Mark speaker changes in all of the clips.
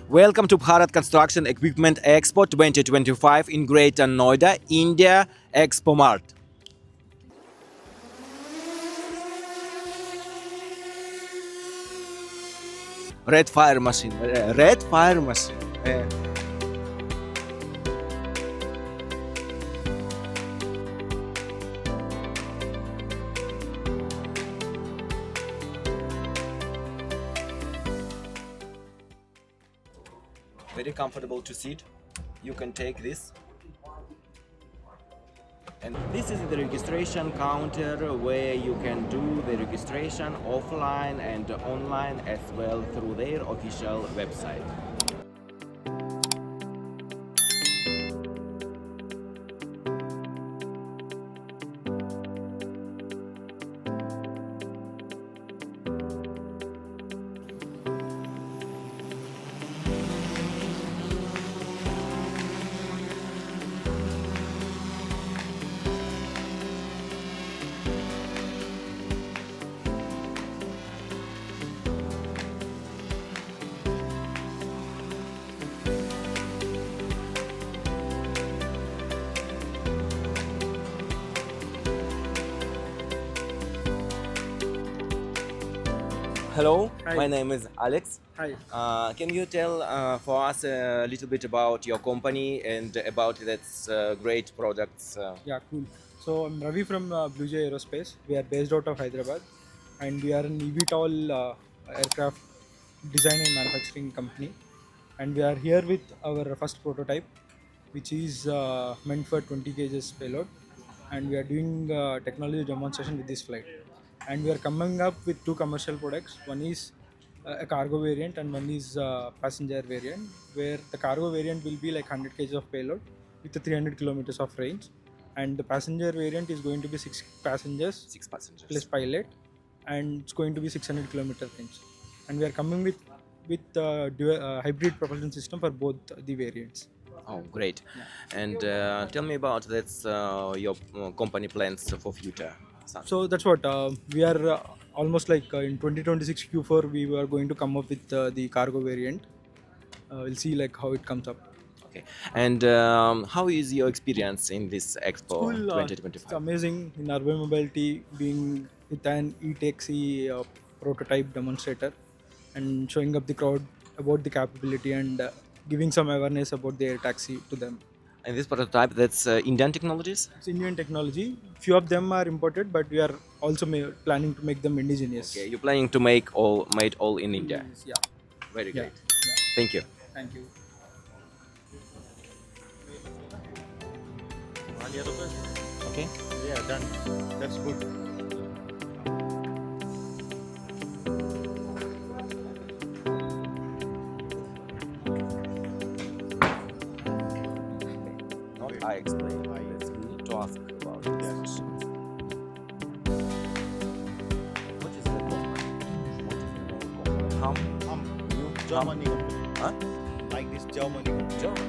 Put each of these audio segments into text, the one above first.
Speaker 1: Welcome to Bharat Construction Equipment Expo 2025 in Greater Noida, India, Expo Mart. Red fire machine. Red fire machine. Very comfortable to sit. You can take this. And this is the registration counter where you can do the registration offline and online as well through their official website. Hello,
Speaker 2: Hi.
Speaker 1: my name is Alex.
Speaker 2: Hi.
Speaker 1: Can you tell for us a little bit about your company and about its great products?
Speaker 2: Yeah, cool. So I'm Ravi from BluJ Aerospace. We are based out of Hyderabad, and we are an eVTOL aircraft design and manufacturing company. And we are here with our first prototype, which is meant for 20 kgs payload. And we are doing technology demonstration with this flight. And we are coming up with two commercial products. One is a cargo variant, and one is passenger variant, where the cargo variant will be like 100 kg of payload with the 300 kilometers of range, and the passenger variant is going to be 6 passengers
Speaker 1: Six passengers.
Speaker 2: plus pilot, and it's going to be 600-kilometer range. And we are coming with hybrid propulsion system for both the variants.
Speaker 1: Oh, great! And tell me about that's your company plans for future.
Speaker 2: So that's what we are almost like in 2026 Q4 we were going to come up with the cargo variant. We'll see like how it comes up.
Speaker 1: Okay. And how is your experience in this Expo
Speaker 2: Cool. It's
Speaker 1: 2025?
Speaker 2: amazing in urban mobility being with an e-taxi prototype demonstrator and showing up the crowd about the capability and giving some awareness about the air taxi to them.
Speaker 1: And this prototype, that's Indian technologies.
Speaker 2: It's Indian technology. Few of them are imported, but we are also planning to make them indigenous.
Speaker 1: Okay, you're planning to make all made all in India.
Speaker 2: Yeah.
Speaker 1: Very
Speaker 2: Yeah.
Speaker 1: great.
Speaker 2: Yeah.
Speaker 1: Thank you.
Speaker 2: Thank you.
Speaker 1: Okay.
Speaker 3: Yeah, done. That's good.
Speaker 1: Not I explain. Yes, we need to ask about this.
Speaker 3: Yes.
Speaker 1: What is the company? What is the name of company?
Speaker 3: You Germany company.
Speaker 1: Huh?
Speaker 3: Like this Germany company.
Speaker 1: German.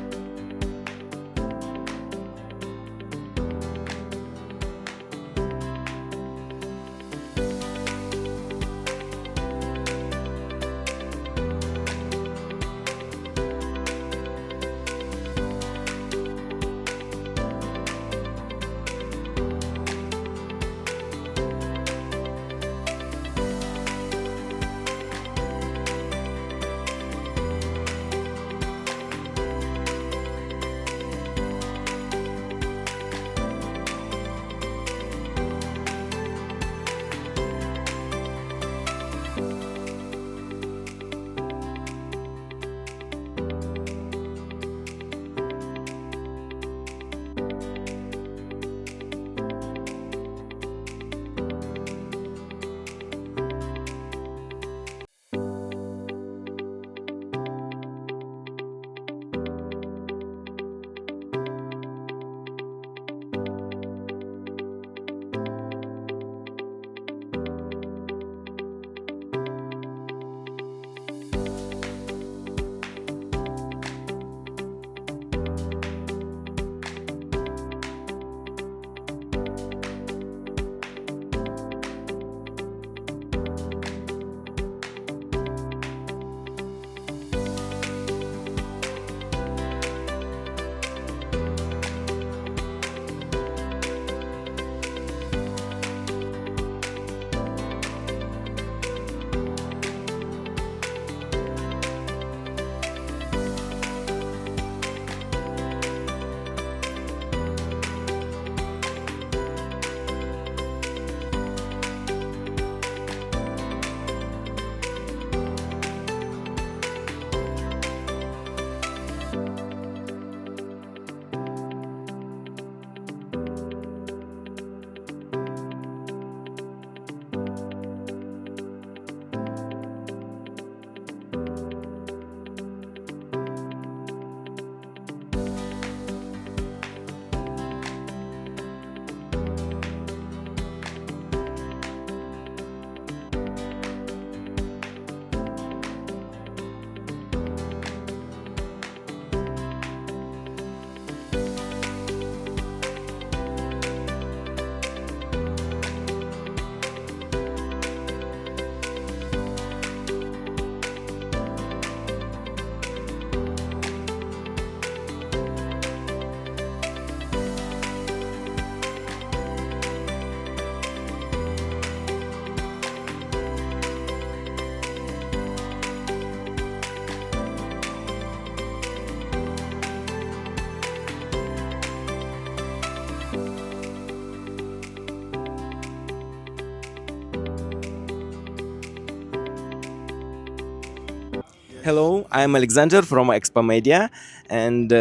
Speaker 1: Hello, I'm Alexander from Expo Media. And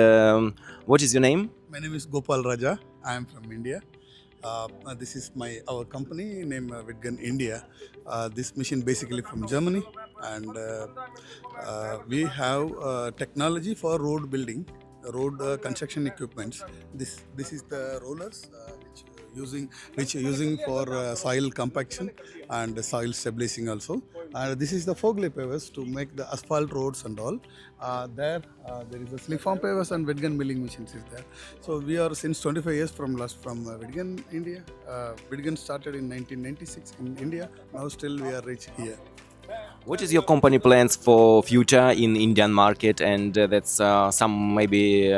Speaker 1: what is your name?
Speaker 4: My name is Gopal Raja. I am from India. This is our company named Wirtgen India. This machine basically from Germany, and we have technology for road building, road construction equipments. This is the rollers which using for soil compaction and soil stabilizing also. And this is the Fogley pavers to make the asphalt roads and all. There is a slip form pavers and Wirtgen milling machines is there. So we are since 25 years from Wirtgen India. Wirtgen started in 1996 in India. Now still we are rich here.
Speaker 1: What is your company plans for future in Indian market? And that's some maybe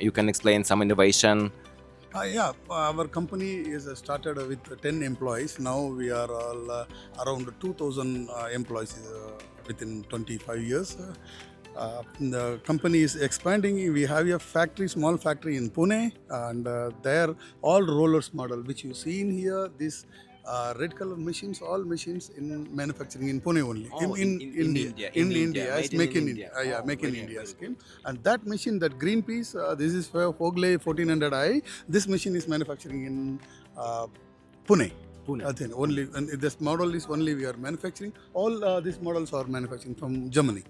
Speaker 1: you can explain some innovation.
Speaker 4: Yeah, our company is started with 10 employees. Now we are all around 2,000 employees within 25 years. The company is expanding. We have a small factory in Pune, and there all rollers model, which you see in here, this red color machines, all machines in manufacturing in Pune only.
Speaker 1: Oh, in India.
Speaker 4: In
Speaker 1: In India,
Speaker 4: India,
Speaker 1: made
Speaker 4: it's
Speaker 1: in
Speaker 4: make in
Speaker 1: India.
Speaker 4: India. Yeah,
Speaker 1: Oh,
Speaker 4: make in
Speaker 1: very
Speaker 4: India
Speaker 1: good.
Speaker 4: scheme. And that machine, that green piece, this is for Fogley 1400i. This machine is manufacturing in Pune.
Speaker 1: Pune.
Speaker 4: Only, and this model is only we are manufacturing. All these models are manufacturing from Germany.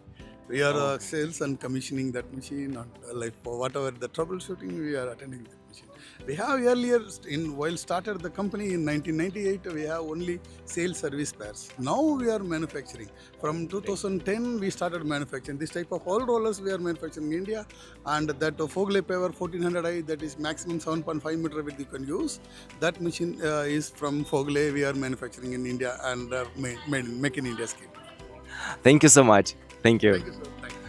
Speaker 4: We are sales and commissioning that machine, and like for whatever the troubleshooting, we are attending that machine. We have earlier, while started the company in 1998, we have only sales service pairs. Now we are manufacturing. From 2010, we started manufacturing this type of all rollers. We are manufacturing in India, and that Fogley Paver 1400i, that is maximum 7.5 meter width you can use. That machine is from Fogley. We are manufacturing in India and make in India scheme.
Speaker 1: Thank you so much. Thank you.
Speaker 4: Thank you, sir. Thank you.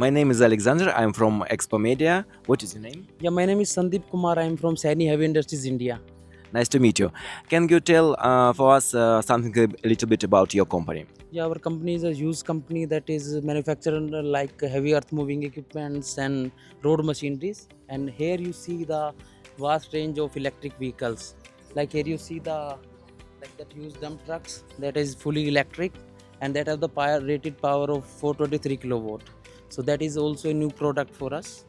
Speaker 1: My name is Alexander. I'm from Expo Media. What is your name?
Speaker 5: Yeah, my name is Sandeep Kumar. I am from Sany Heavy Industries, India.
Speaker 1: Nice to meet you. Can you tell for us something a little bit about your company?
Speaker 5: Yeah, our company is a huge company that is manufacturing like heavy earth moving equipments and road machineries. And here you see the vast range of electric vehicles. Like here you see the like that huge dump trucks that is fully electric and that have the rated power of 423 kilowatt. So that is also a new product for us.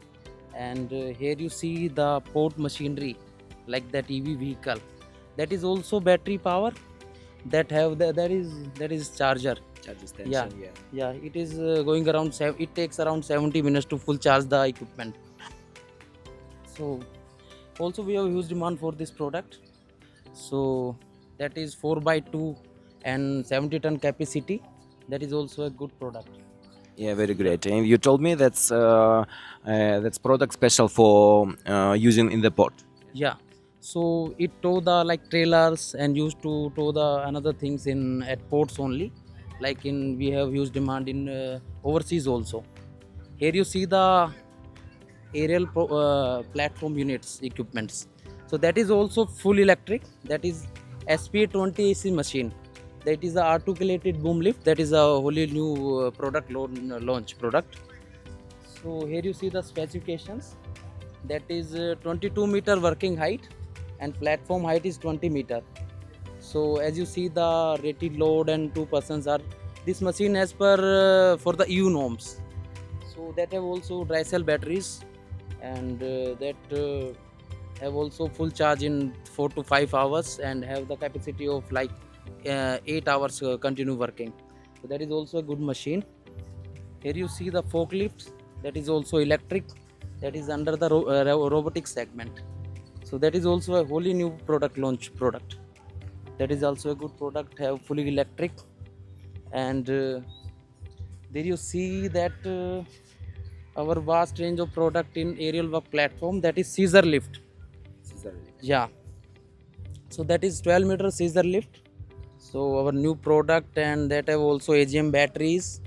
Speaker 5: And here you see the port machinery like that EV vehicle that is also battery power that have that is charger.
Speaker 1: Charge
Speaker 5: Yeah, yeah, it is going around it takes around 70 minutes to full charge the equipment. So also we have huge demand for this product. So that is 4 by 2 and 70-ton capacity. That is also a good product.
Speaker 1: Yeah, very great. And you told me that's product special for using in the port.
Speaker 5: Yeah, so it tow the like trailers and used to tow the another things in at ports only. Like in we have huge demand in overseas also. Here you see the aerial platform units equipments. So that is also full electric. That is SP20 AC machine. That is the articulated boom lift. That is a wholly new product launch product. So here you see the specifications. That is 22-meter working height and platform height is 20-meter. So as you see the rated load and 2 persons are this machine as per for the EU norms. So that have also dry cell batteries and that have also full charge in 4 to 5 hours and have the capacity of like 8 hours continue working. So that is also a good machine. Here you see the forklift that is also electric, that is under the robotic segment. So that is also a wholly new product launch product. That is also a good product, have fully electric. And there you see that our vast range of product in aerial work platform, that is scissor lift. Yeah, so that is 12-meter scissor lift. So our new product and that have also AGM batteries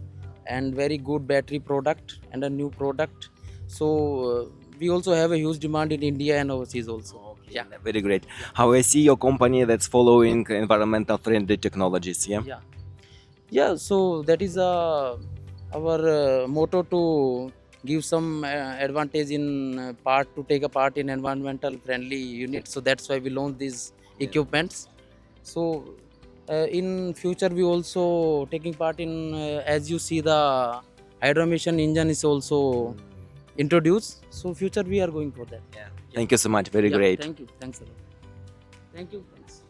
Speaker 5: and very good battery product and a new product. So we also have a huge demand in India and overseas also. Yeah,
Speaker 1: Very great. How I see your company that's following environmental friendly technologies. Yeah.
Speaker 5: yeah, yeah. So that is our motto to give some advantage in part to take a part in environmental friendly units. So that's why we launched these equipments. So in future we also taking part in as you see the hydro emission engine is also introduced. So future we are going for that.
Speaker 1: Thank you so much. Very
Speaker 5: Yeah,
Speaker 1: great.
Speaker 5: Thank you. Thanks a lot. Thank you. Thanks.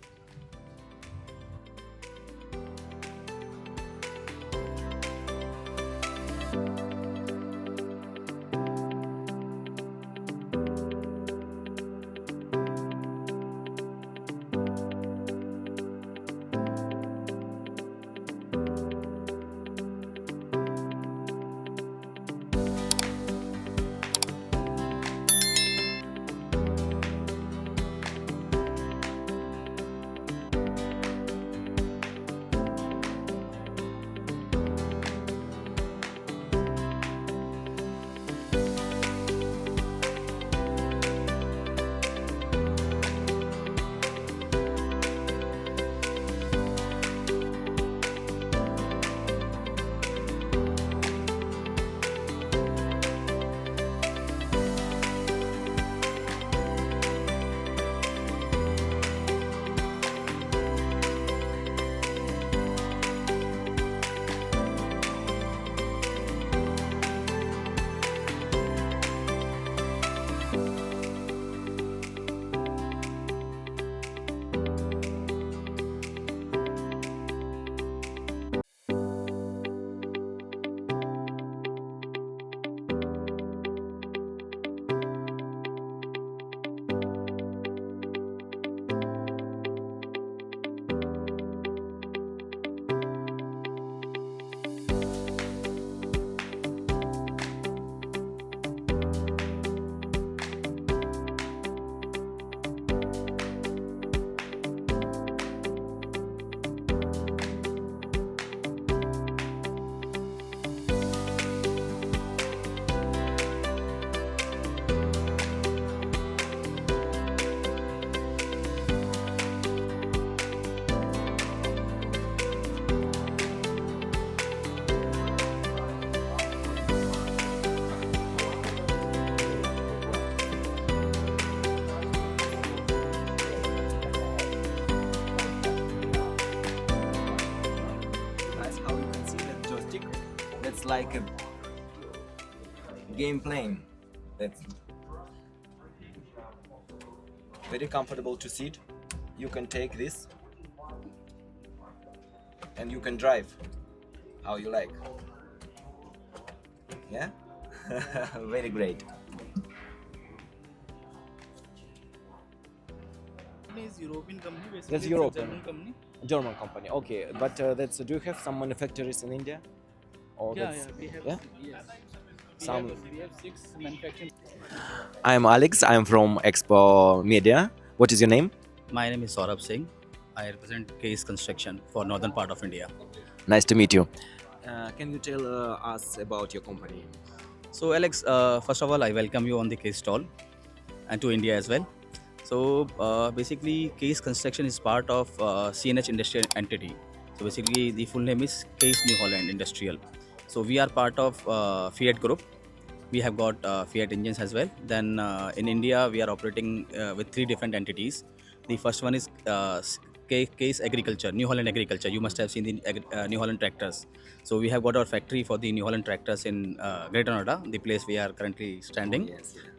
Speaker 1: like a game plane. That's very comfortable to sit. You can take this and you can drive how you like. Yeah? Very great.
Speaker 6: Is European company, basically.
Speaker 1: That's
Speaker 6: it's
Speaker 1: European.
Speaker 6: a German company.
Speaker 1: German company. Okay, but that's do you have some manufacturers in India? Or
Speaker 6: Yeah,
Speaker 1: that's-
Speaker 6: we have.
Speaker 1: Yeah?
Speaker 6: Yes.
Speaker 1: Some-
Speaker 6: We have 6 manufacturing.
Speaker 1: I'm Alex. I'm from Expo Media. What is your name?
Speaker 7: My name is Saurabh Singh. I represent Case Construction for northern part of India.
Speaker 1: Nice to meet you. Can you tell us about your company?
Speaker 7: So Alex, first of all, I welcome you on the Case stall and to India as well. So basically, Case Construction is part of CNH industrial entity. So basically, the full name is Case New Holland Industrial. So we are part of Fiat Group. We have got Fiat engines as well. Then in India, we are operating with 3 different entities. The first one is Case Agriculture, New Holland Agriculture. You must have seen the New Holland tractors. So we have got our factory for the New Holland tractors in Greater Noida, the place we are currently standing.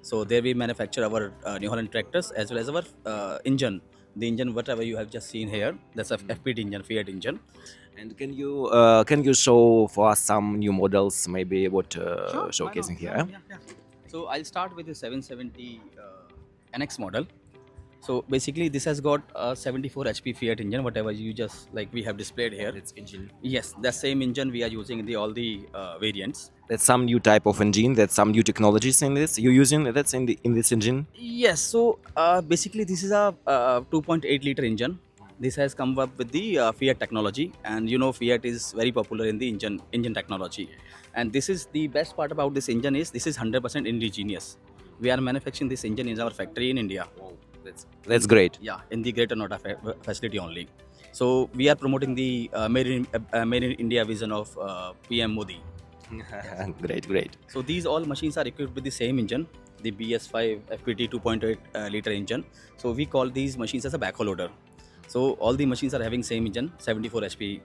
Speaker 7: So there we manufacture our New Holland tractors as well as our engine. The engine, whatever you have just seen here, that's a FPT engine, Fiat engine.
Speaker 1: And can you show for us some new models? Maybe what showcasing here?
Speaker 7: So I'll start with the 770 NX model. So basically, this has got a 74 HP Fiat engine, whatever you just like we have displayed here.
Speaker 1: It's engine.
Speaker 7: Yes, the same engine we are using in all the variants.
Speaker 1: That's some new type of engine. That's some new technologies in this. You using that's in this engine.
Speaker 7: Yes, so basically this is a 2.8 liter engine. This has come up with the Fiat technology, and you know Fiat is very popular in the engine technology. And this is the best part about this engine is this is 100% indigenous. We are manufacturing this engine in our factory in India.
Speaker 1: That's great.
Speaker 7: Yeah, in the Greater Noida facility only. So we are promoting the made in India vision of PM Modi.
Speaker 1: Great.
Speaker 7: So these all machines are equipped with the same engine, the BS5 FPT 2.8 liter engine. So we call these machines as a backhoe loader. So all the machines are having same engine, 74 HP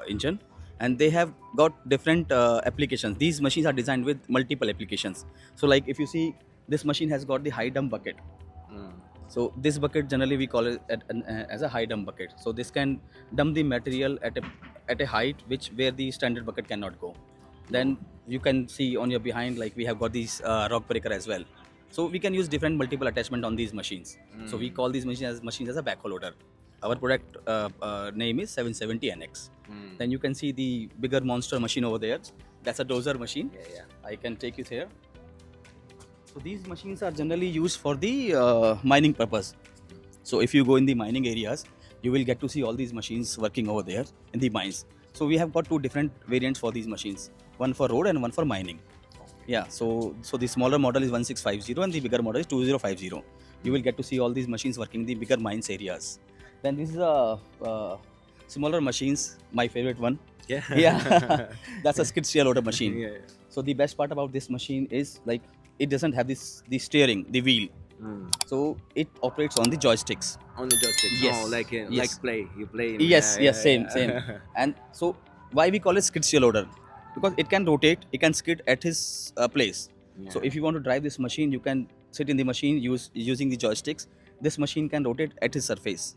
Speaker 7: engine, and they have got different applications. These machines are designed with multiple applications. So like if you see, this machine has got the high dump bucket. So this bucket generally we call it as a high dump bucket. So this can dump the material at a height where the standard bucket cannot go. Then you can see on your behind, like we have got these rock breaker as well. So we can use different multiple attachment on these machines. So we call these machines as a backhoe loader. Our product name is 770 NX. Then you can see the bigger monster machine over there. That's a dozer machine. I can take you there. So these machines are generally used for the mining purpose. So if you go in the mining areas, you will get to see all these machines working over there in the mines. So we have got 2 different variants for these machines, one for road and one for mining. Yeah, so the smaller model is 1650 and the bigger model is 2050. You will get to see all these machines working in the bigger mines areas. Then this is a smaller machines, my favorite one. Yeah, that's a skid steer loader machine. So the best part about this machine is like it doesn't have the steering, the wheel. So it operates on the joysticks.
Speaker 1: On the joystick.
Speaker 7: Yes.
Speaker 1: Oh, like
Speaker 7: Yes.
Speaker 1: play. You play.
Speaker 7: Yes, same. And so why we call it skid steer loader? Because it can rotate, it can skid at his place. So if you want to drive this machine, you can sit in the machine using the joysticks. This machine can rotate at his surface.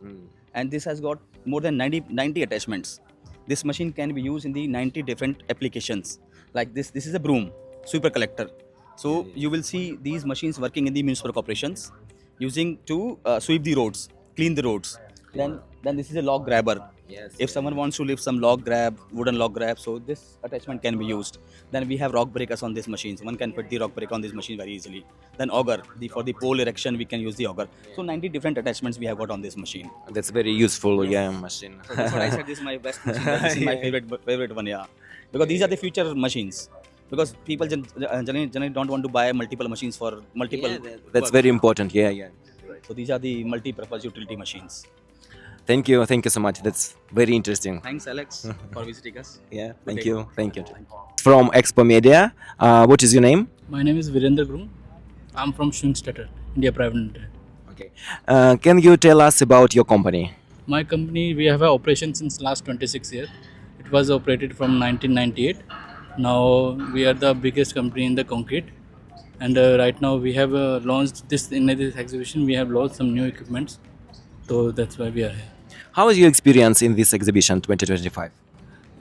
Speaker 7: And this has got more than 90 attachments. This machine can be used in the 90 different applications. Like this is a broom, sweeper collector. So you will see these machines working in the municipal corporations using to sweep the roads, clean the roads. Then this is a log grabber. If someone wants to lift some wooden log grab, so this attachment can be used. Then we have rock breakers on these machines. One can put the rock breaker on this machine very easily. Then auger, for the pole erection, we can use the auger. So 90 different attachments we have got on this machine.
Speaker 1: That's very useful. Machine.
Speaker 7: So that's what I said. This is my best machine. This is my favorite one. Yeah, because these are the future machines. Because people generally don't want to buy multiple machines for multiple.
Speaker 1: That's very important.
Speaker 7: So these are the multi-purpose utility machines.
Speaker 1: Thank you so much. That's very interesting.
Speaker 7: Thanks, Alex, for visiting us.
Speaker 1: Thank you. From Expo Media, what is your name?
Speaker 6: My name is Wirtgen Group. I'm from Schwing Stetter, India Private Limited.
Speaker 1: Okay. Can you tell us about your company?
Speaker 6: My company, we have an operation since last 26 years. It was operated from 1998 Now we are the biggest company in the concrete, and right now we have launched this in this exhibition. We have launched some new equipments, so that's why we are here.
Speaker 1: How was your experience in this exhibition 2025?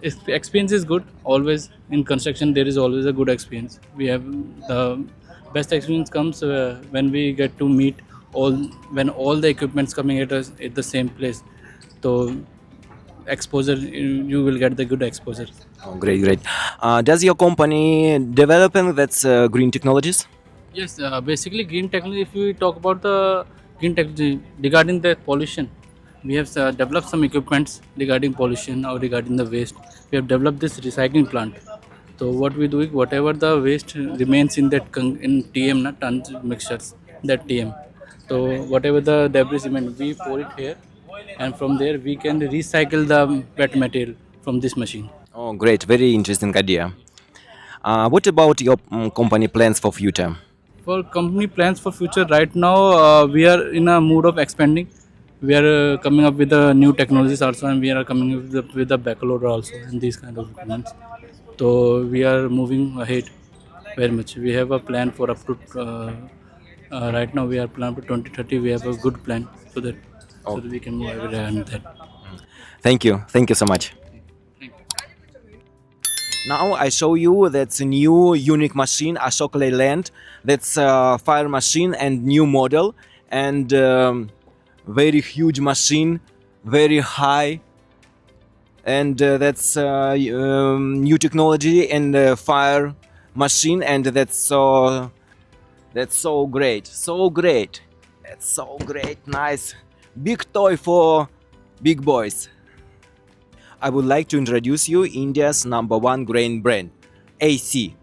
Speaker 6: Experience is good. Always in construction, there is always a good experience. We have the best experience comes when we get to meet all when all the equipments coming at us at the same place. So exposure, you will get the good exposure.
Speaker 1: Oh, great, great. Does your company developing that's green technologies?
Speaker 6: Yes, basically green technology. If we talk about the green technology regarding the pollution, we have developed some equipments regarding pollution or regarding the waste. We have developed this recycling plant. So what we do is whatever the waste remains in that in TM, not tons mixtures, that TM. So whatever the debris remains, we pour it here, and from there we can recycle the wet material from this machine.
Speaker 1: Oh, great, very interesting idea. What about your company plans for future?
Speaker 6: For company plans for future, right now we are in a mood of expanding. We are coming up with the new technologies also, and we are coming up with the backloader also, and these kind of equipments. So we are moving ahead very much. We have a plan for up to right now we are plan for 2030. We have a good plan so that
Speaker 1: Oh.
Speaker 6: we can move ahead and that.
Speaker 1: Thank you so much. Now I show you that's a new unique machine, Ashok Leyland. That's a fire machine and new model, and very huge machine, very high, and that's new technology in the fire machine, and that's so great, so great. It's so great, nice, big toy for big boys. I would like to introduce you India's #1 grain brand, AC.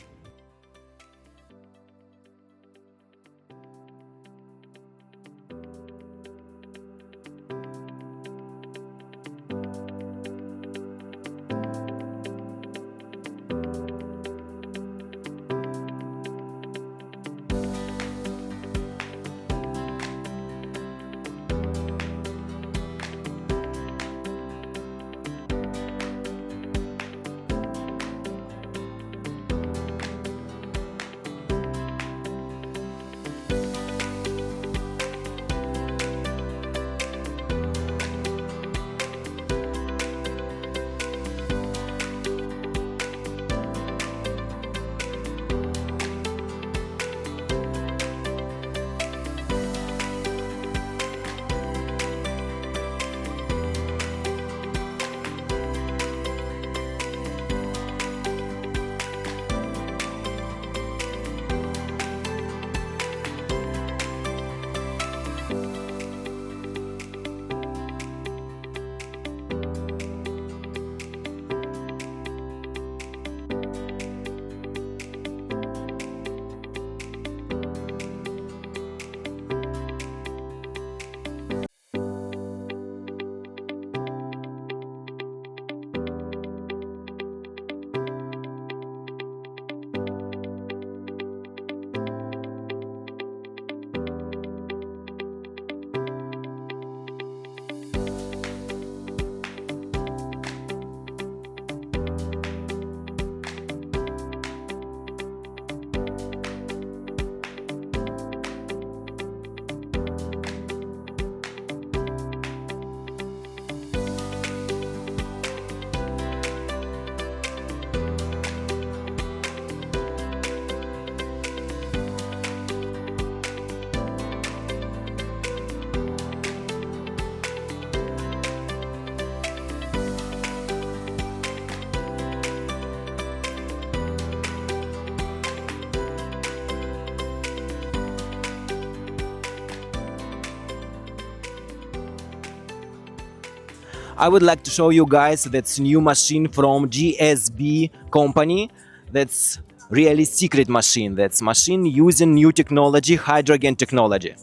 Speaker 1: I would like to show you guys that's new machine from GSB company. That's really secret machine. That's machine using new technology, hydrogen technology.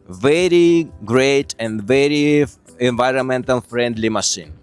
Speaker 1: Very great and very environmental friendly machine.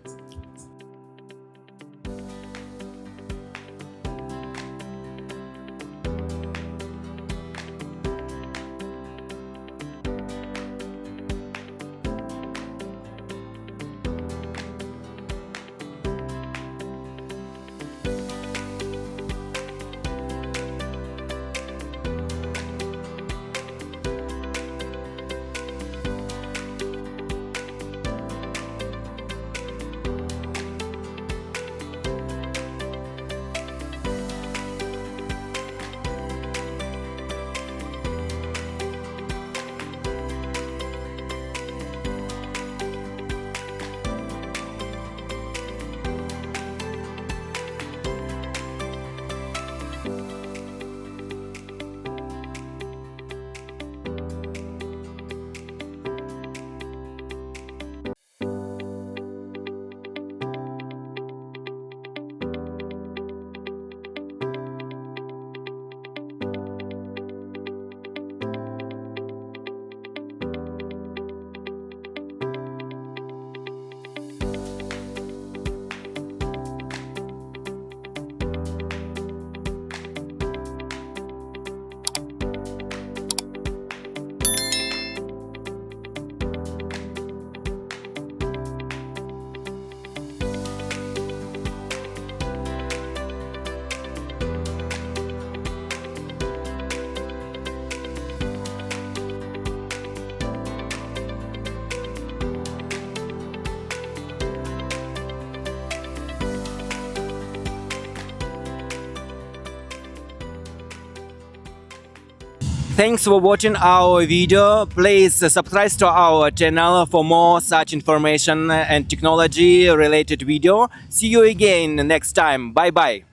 Speaker 1: Thanks for watching our video. Please subscribe to our channel for more such information and technology related video. See you again next time. Bye bye.